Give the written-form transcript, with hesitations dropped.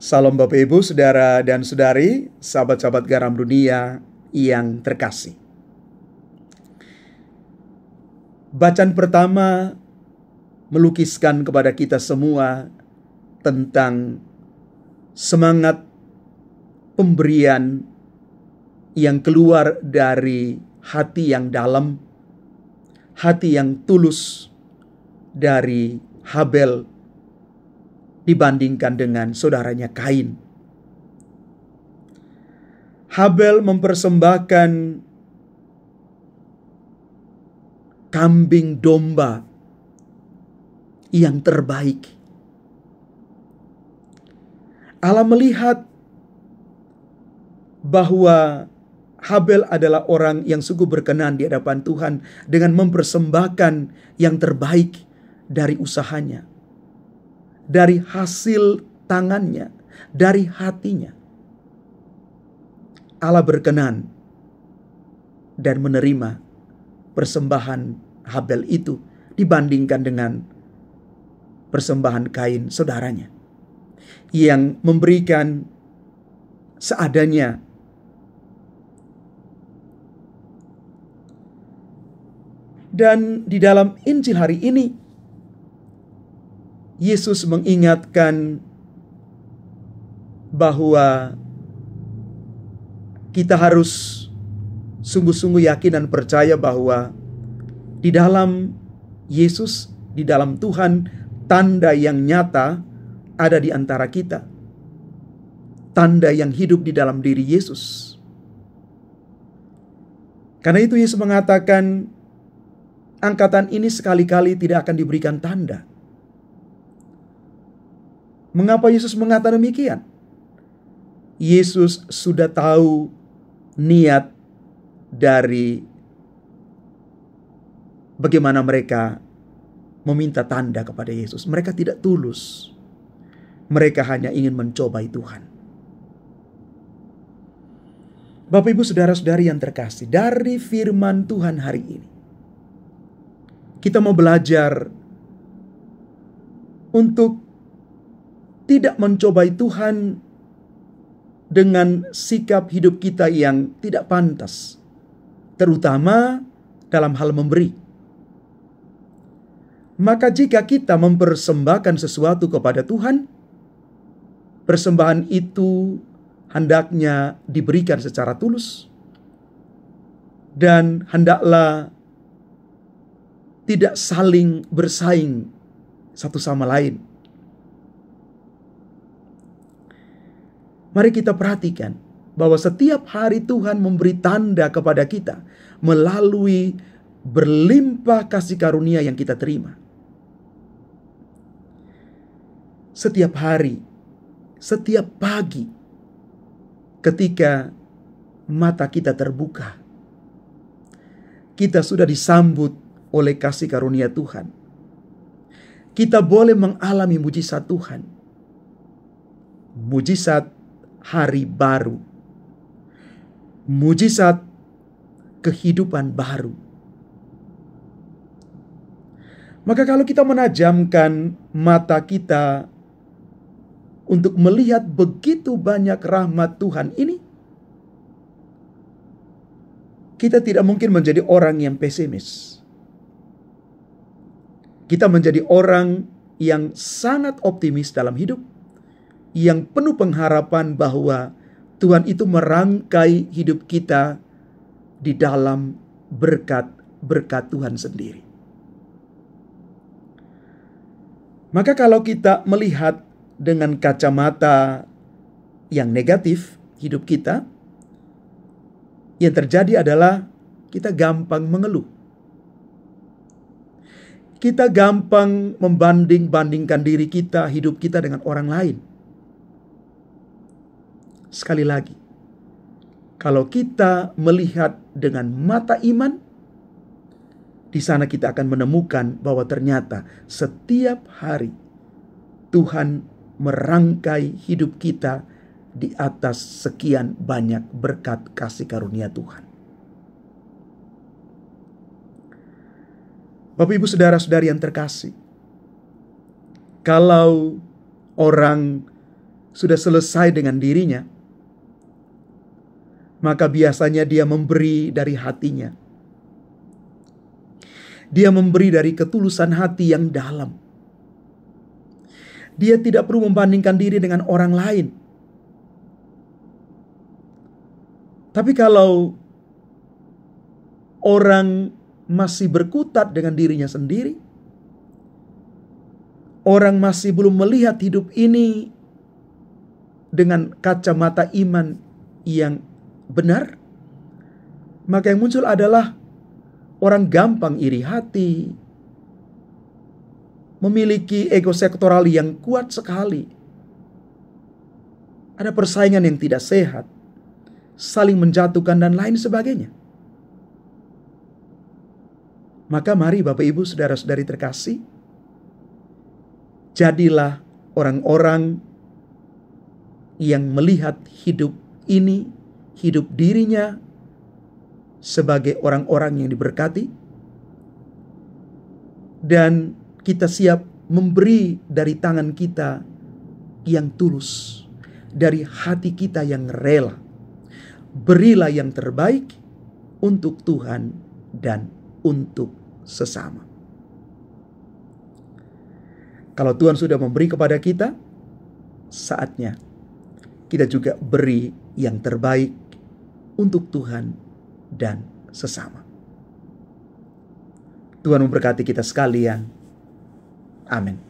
Salam Bapak Ibu, Saudara dan Saudari, sahabat-sahabat garam dunia yang terkasih. Bacaan pertama melukiskan kepada kita semua tentang semangat pemberian yang keluar dari hati yang dalam, hati yang tulus dari Habel dibandingkan dengan saudaranya Kain. Habel mempersembahkan kambing domba yang terbaik. Allah melihat bahwa Habel adalah orang yang sungguh berkenan di hadapan Tuhan dengan mempersembahkan yang terbaik dari usahanya, dari hasil tangannya, dari hatinya. Allah berkenan dan menerima persembahan Habel itu dibandingkan dengan persembahan Kain saudaranya yang memberikan seadanya. Dan di dalam Injil hari ini Yesus mengingatkan bahwa kita harus sungguh-sungguh yakin dan percaya bahwa di dalam Yesus, di dalam Tuhan, tanda yang nyata ada di antara kita. Tanda yang hidup di dalam diri Yesus. Karena itu Yesus mengatakan, angkatan ini sekali-kali tidak akan diberikan tanda. Mengapa Yesus mengatakan demikian? Yesus sudah tahu niat dari bagaimana mereka meminta tanda kepada Yesus. Mereka tidak tulus. Mereka hanya ingin mencobai Tuhan. Bapak Ibu Saudara-saudari yang terkasih, dari firman Tuhan hari ini kita mau belajar untuk tidak mencobai Tuhan dengan sikap hidup kita yang tidak pantas, terutama dalam hal memberi. Maka jika kita mempersembahkan sesuatu kepada Tuhan, persembahan itu hendaknya diberikan secara tulus dan hendaklah tidak saling bersaing satu sama lain. Mari kita perhatikan bahwa setiap hari Tuhan memberi tanda kepada kita melalui berlimpah kasih karunia yang kita terima. Setiap hari, setiap pagi, ketika mata kita terbuka, kita sudah disambut oleh kasih karunia Tuhan. Kita boleh mengalami mujizat Tuhan. Mujizat hari baru. Mujizat kehidupan baru. Maka kalau kita menajamkan mata kita untuk melihat begitu banyak rahmat Tuhan ini, kita tidak mungkin menjadi orang yang pesimis. Kita menjadi orang yang sangat optimis dalam hidup, yang penuh pengharapan bahwa Tuhan itu merangkai hidup kita di dalam berkat-berkat Tuhan sendiri. Maka kalau kita melihat dengan kacamata yang negatif hidup kita, yang terjadi adalah kita gampang mengeluh. Kita gampang membanding-bandingkan diri kita, hidup kita dengan orang lain. Sekali lagi, kalau kita melihat dengan mata iman, di sana kita akan menemukan bahwa ternyata setiap hari Tuhan merangkai hidup kita di atas sekian banyak berkat kasih karunia Tuhan. Bapak Ibu Saudara-saudari yang terkasih, kalau orang sudah selesai dengan dirinya, maka biasanya dia memberi dari hatinya. Dia memberi dari ketulusan hati yang dalam. Dia tidak perlu membandingkan diri dengan orang lain. Tapi kalau orang masih berkutat dengan dirinya sendiri, orang masih belum melihat hidup ini dengan kacamata iman yang benar, maka yang muncul adalah orang gampang iri hati, memiliki ego sektoral yang kuat sekali. Ada persaingan yang tidak sehat, saling menjatuhkan dan lain sebagainya. Maka mari Bapak Ibu saudara-saudari terkasih, jadilah orang-orang yang melihat hidup ini, hidup dirinya sebagai orang-orang yang diberkati, dan kita siap memberi dari tangan kita yang tulus, dari hati kita yang rela. Berilah yang terbaik untuk Tuhan dan untuk sesama. Kalau Tuhan sudah memberi kepada kita, saatnya kita juga beri yang terbaik untuk Tuhan dan sesama. Tuhan memberkati kita sekalian. Amin.